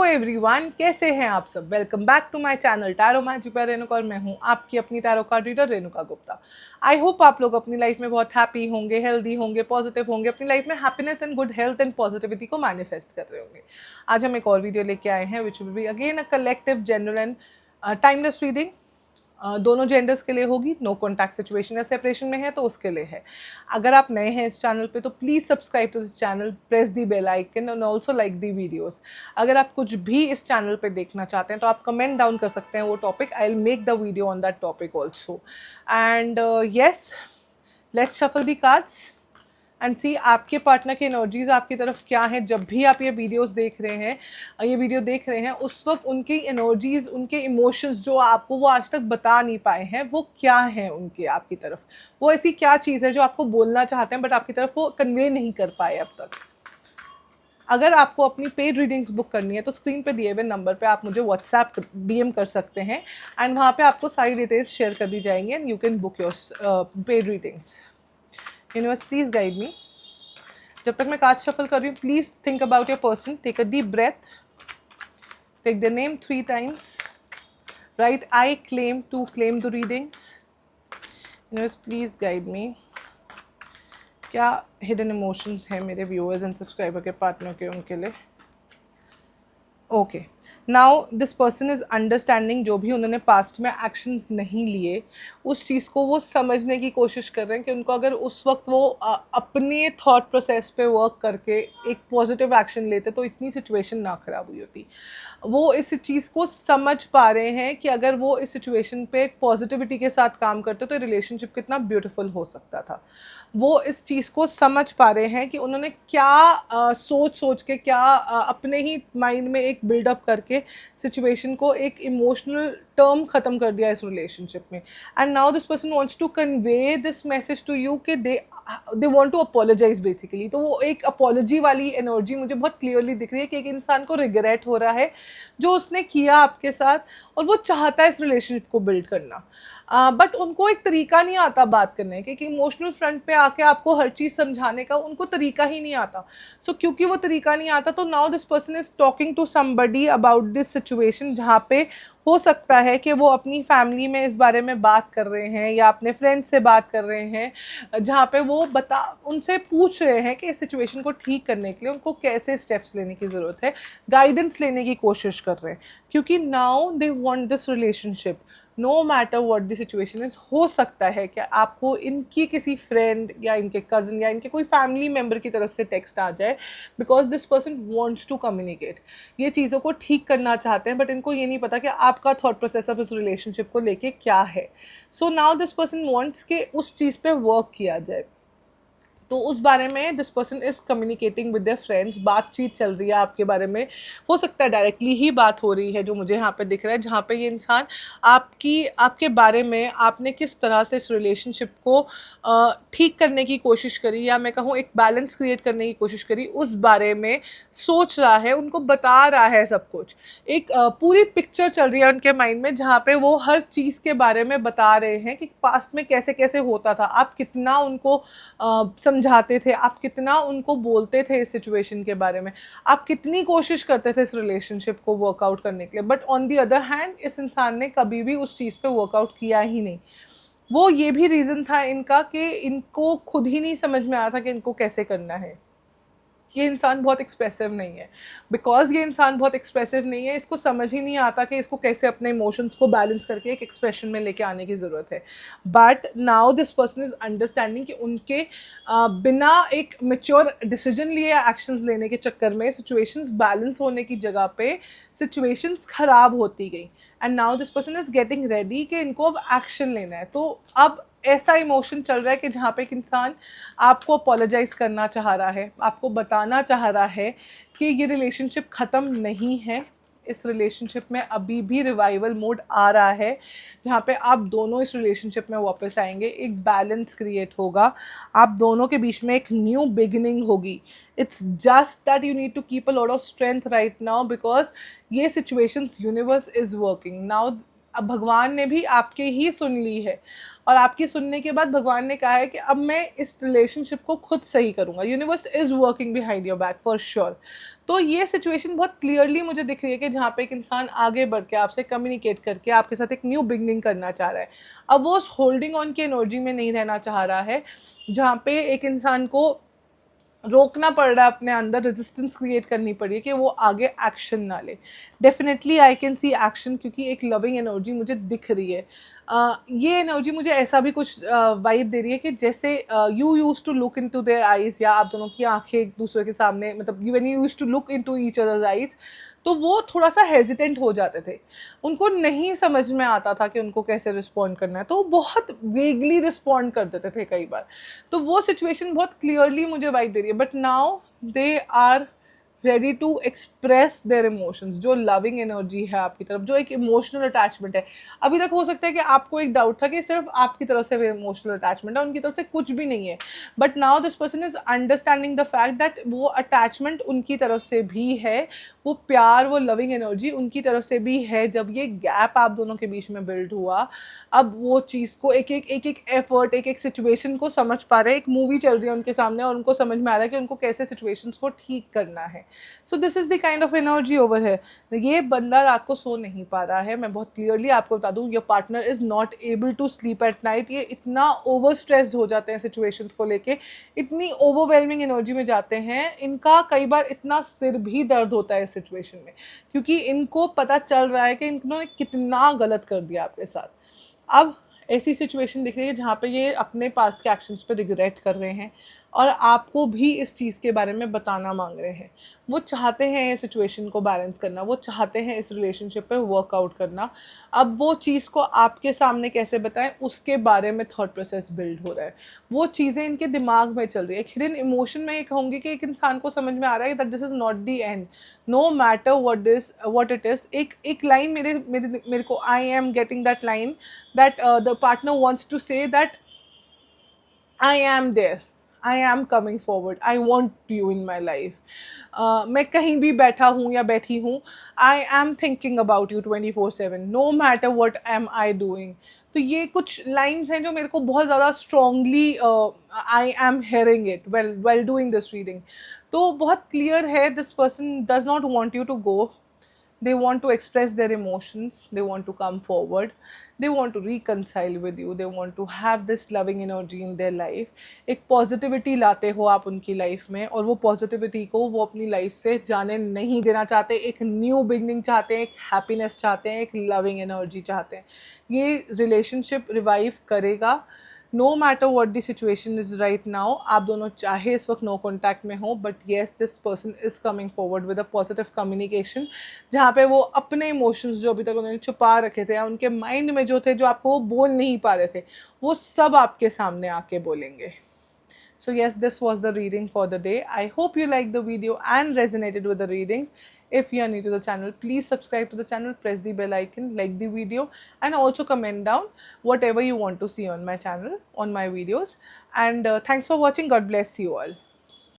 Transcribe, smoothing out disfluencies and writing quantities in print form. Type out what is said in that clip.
Everyone, कैसे हैं आप सब। Welcome back to my channel tarot magic by Renuka और मैं हूं आपकी अपनी tarot card reader Renuka Gupta. I hope आप लोग अपनी लाइफ में बहुत हैप्पी होंगे, हेल्दी होंगे, पॉजिटिव होंगे, अपनी लाइफ में happiness and good health and positivity को मैनिफेस्ट कर रहे होंगे। आज हम एक और वीडियो लेके आए हैं which will be again a collective general and timeless reading. दोनों जेंडर्स के लिए होगी, नो कॉन्टैक्ट सिचुएशन या सेपरेशन में है तो उसके लिए है। अगर आप नए हैं इस चैनल पे तो please subscribe to this channel, press the bell icon and also like the videos. अगर आप कुछ भी इस चैनल पे देखना चाहते हैं तो आप कमेंट डाउन कर सकते हैं वो topic, I will make the video on that topic also. And yes, let's shuffle the cards and see आपके पार्टनर की एनर्जीज आपकी तरफ क्या है। जब भी आप ये वीडियोस देख रहे हैं, ये वीडियो देख रहे हैं, उस वक्त उनकी एनर्जीज, उनके इमोशंस जो आपको वो आज तक बता नहीं पाए हैं, वो क्या है उनके आपकी तरफ। वो ऐसी क्या चीज़ है जो आपको बोलना चाहते हैं बट आपकी तरफ वो कन्वे नहीं कर पाए अब तक। अगर आपको अपनी पेड रीडिंग्स बुक करनी है तो स्क्रीन पे दिए हुए नंबर पे आप मुझे व्हाट्सएप डीएम कर सकते हैं एंड वहाँ पे आपको सारी डिटेल्स शेयर कर दी जाएंगी and you can book your paid readings. Universe please guide me. जब तक मैं कार्ड शफल कर रही हूँ, please think about your person, take a deep breath, take the name 3 times, right I claim to claim the readings. Universe please guide me. क्या hidden emotions है मेरे viewers and subscriber के partner के, उनके लिए। Okay, now this person is understanding जो भी उन्होंने पास्ट में एक्शंस नहीं लिए, उस चीज़ को वो समझने की कोशिश कर रहे हैं कि उनको अगर उस वक्त वो अपने थॉट प्रोसेस पे वर्क करके एक पॉजिटिव एक्शन लेते तो इतनी सिचुएशन ना ख़राब हुई होती। वो इस चीज़ को समझ पा रहे हैं कि अगर वो इस सिचुएशन पे एक पॉजिटिविटी के साथ काम करते तो रिलेशनशिप कितना ब्यूटीफुल हो सकता था। वो इस चीज़ को समझ पा रहे हैं कि उन्होंने क्या सोच के क्या अपने ही माइंड में एक बिल्डअप करके सिचुएशन को एक इमोशनल टर्म ख़त्म कर दिया इस रिलेशनशिप में। And now this person wants to convey this message to you कि they want to apologise basically. तो वो एक अपोलॉजी वाली एनर्जी मुझे बहुत क्लियरली दिख रही है कि एक इंसान को रिग्रेट हो रहा है जो उसने किया आपके साथ और वो चाहता है इस रिलेशनशिप को बिल्ड करना, बट उनको एक तरीका नहीं आता बात करने के, कि इमोशनल फ्रंट पे आके आपको हर चीज़ समझाने का उनको तरीका ही नहीं आता। सो क्योंकि वो तरीका नहीं आता तो now this person is talking to somebody about this situation, जहाँ पे हो सकता है कि वो अपनी फैमिली में इस बारे में बात कर रहे हैं या अपने फ्रेंड्स से बात कर रहे हैं, जहाँ पे वो उनसे पूछ रहे हैं कि इस सिचुएशन को ठीक करने के लिए उनको कैसे स्टेप्स लेने की ज़रूरत है, गाइडेंस लेने की कोशिश कर रहे हैं। क्योंकि now they want this relationship no matter what the situation is. हो सकता है कि आपको इनकी किसी फ्रेंड या इनके कज़न या इनके कोई फैमिली मेम्बर की तरफ से टेक्स्ट आ जाए, because this person wants to communicate, ये चीज़ों को ठीक करना चाहते हैं बट इनको ये नहीं पता कि आपका थॉट प्रोसेस ऑफ इस रिलेशनशिप को लेके क्या है। So now this person wants कि उस चीज़ पे वर्क किया जाए। तो उस बारे में this person is communicating with their friends, बातचीत चल रही है आपके बारे में। हो सकता है डायरेक्टली ही बात हो रही है जो मुझे यहाँ पे दिख रहा है, जहाँ पे ये इंसान आपके बारे में आपने किस तरह से इस रिलेशनशिप को ठीक करने की कोशिश करी, या मैं कहूँ एक बैलेंस क्रिएट करने की कोशिश करी, उस बारे में सोच रहा है, उनको बता रहा है सब कुछ। एक पूरी पिक्चर चल रही है उनके माइंड में, जहाँ पे वो हर चीज़ के बारे में बता रहे हैं कि पास्ट में कैसे कैसे होता था, आप कितना उनको समझाते थे, आप कितना उनको बोलते थे इस सिचुएशन के बारे में, आप कितनी कोशिश करते थे इस रिलेशनशिप को वर्कआउट करने के लिए, but on the other hand इस इंसान ने कभी भी उस चीज़ पे वर्कआउट किया ही नहीं। वो ये भी रीज़न था इनका कि इनको खुद ही नहीं समझ में आया था कि इनको कैसे करना है। ये इंसान बहुत एक्सप्रेसिव नहीं है। बिकॉज ये इंसान बहुत एक्सप्रेसिव नहीं है, इसको समझ ही नहीं आता कि इसको कैसे अपने इमोशंस को बैलेंस करके एक एक्सप्रेशन में लेके आने की ज़रूरत है। But now this person is understanding कि उनके बिना एक मेच्योर डिसीजन लिए या एक्शंस लेने के चक्कर में सिचुएशंस बैलेंस होने की जगह पे सिचुएशंस ख़राब होती गई। And now this person is getting ready कि इनको अब एक्शन लेना है। तो अब ऐसा इमोशन चल रहा है कि जहाँ पे एक इंसान आपको अपोलोजाइज करना चाह रहा है, आपको बताना चाह रहा है कि ये रिलेशनशिप ख़त्म नहीं है, इस रिलेशनशिप में अभी भी रिवाइवल मोड आ रहा है, जहाँ पे आप दोनों इस रिलेशनशिप में वापस आएंगे, एक बैलेंस क्रिएट होगा, आप दोनों के बीच में एक न्यू बिगिनिंग होगी। It's just that you need to keep a lot of strength right now, because ये situations universe is working now. अब भगवान ने भी आपके ही सुन ली है। और आपकी सुनने के बाद भगवान ने कहा है कि अब मैं इस रिलेशनशिप को खुद सही करूँगा। Universe is working behind your back for sure. तो ये सिचुएशन बहुत क्लियरली मुझे दिख रही है कि जहाँ पे एक इंसान आगे बढ़ के आपसे कम्युनिकेट करके आपके साथ एक न्यू बिगनिंग करना चाह रहा है। अब वो उस होल्डिंग ऑन की एनर्जी में नहीं रहना चाह रहा है, जहाँ पे एक इंसान को रोकना पड़ रहा है, अपने अंदर रेजिस्टेंस क्रिएट करनी पड़ी है कि वो आगे एक्शन ना ले। Definitely I can see action, क्योंकि एक लविंग एनर्जी मुझे दिख रही है। ये एनर्जी मुझे ऐसा भी कुछ वाइब दे रही है कि जैसे you use to look into their eyes, या आप दोनों की आंखें एक दूसरे के सामने, मतलब when you use to look into each others eyes, तो वो थोड़ा सा हेजिटेंट हो जाते थे। उनको नहीं समझ में आता था कि उनको कैसे रिस्पॉन्ड करना है, तो वो बहुत वेगली रिस्पॉन्ड कर देते थे कई बार। तो वो सिचुएशन बहुत क्लियरली मुझे वाइब दे रही है, but now they are ready to express their emotions. जो लविंग एनर्जी है आपकी तरफ, जो एक इमोशनल अटैचमेंट है, अभी तक हो सकता है कि आपको एक डाउट था कि सिर्फ आपकी तरफ से वो इमोशनल अटैचमेंट है, उनकी तरफ से कुछ भी नहीं है। But now this person is understanding the fact that वो अटैचमेंट उनकी तरफ से भी है, वो प्यार, वो लविंग एनर्जी उनकी तरफ से भी है। जब ये गैप आप दोनों के बीच में बिल्ड हुआ, अब वो चीज़ को एक एक एफर्ट, एक एक सिचुएशन को समझ पा रहे हैं। एक मूवी चल रही है उनके सामने और उनको समझ में आ रहा है कि उनको कैसे सिचुएशंस को ठीक करना है। So this is the kind of energy over है। ये बंदा रात को सो नहीं पा रहा है। मैं बहुत क्लियरली आपको बता दूँ, your partner is not able to sleep at night. ये इतना ओवर स्ट्रेस्ड हो जाते हैं सिचुएशंस को लेके, इतनी ओवरवेलमिंग एनर्जी में जाते हैं, इनका कई बार इतना सिर भी दर्द होता है इस सिचुएशन में, क्योंकि इनको पता चल रहा है कि इन्होंने कितना गलत कर दिया आपके साथ। अब ऐसी सिचुएशन दिख रही है जहाँ पे ये अपने पास्ट के एक्शंस पे रिग्रेट कर रहे हैं और आपको भी इस चीज़ के बारे में बताना मांग रहे हैं। वो चाहते हैं ये सिचुएशन को बैलेंस करना, वो चाहते हैं इस रिलेशनशिप पे वर्कआउट करना। अब वो चीज़ को आपके सामने कैसे बताएं, उसके बारे में थॉट प्रोसेस बिल्ड हो रहा है। वो चीज़ें इनके दिमाग में चल रही है। एक हिडन इमोशन में ये कहूँगी कि एक इंसान को समझ में आ रहा है that this is not the end, no matter what it is. एक लाइन मेरे को, I am getting that line that the partner wants to say that I am there, I am coming forward, I want you in my life. मैं कहीं भी बैठा हूँ या बैठी हूँ, I am thinking about you 24/7, no matter what am I doing. तो ये कुछ लाइन्स हैं जो मेरे को बहुत ज़्यादा strongly I am hearing it well doing this reading. तो बहुत क्लियर है, this person does not want you to go. They want to express their emotions, they want to come forward, they want to reconcile with you, they want to have this loving energy in their life। एक positivity लाते हो आप उनकी life में, और वो positivity को वो अपनी लाइफ से जाने नहीं देना चाहते। एक न्यू बिगनिंग चाहते हैं, एक हैप्पीनेस चाहते हैं, एक लविंग एनर्जी चाहते हैं। ये रिलेशनशिप रिवाइव करेगा no matter what the situation is right now. आप दोनों चाहे इस वक्त नो कॉन्टैक्ट में हो, but yes this person is coming forward with a positive communication, जहाँ पे वो अपने इमोशंस जो अभी तक उन्होंने छुपा रखे थे या उनके माइंड में जो थे, जो आपको वो बोल नहीं पा रहे थे, वो सब आपके सामने आके बोलेंगे। So yes, this was the reading for the day. I hope you liked the video and resonated with the readings. If you are new to the channel, please subscribe to the channel, press the bell icon, like the video, and also comment down whatever you want to see on my channel, on my videos. And thanks for watching. God bless you all.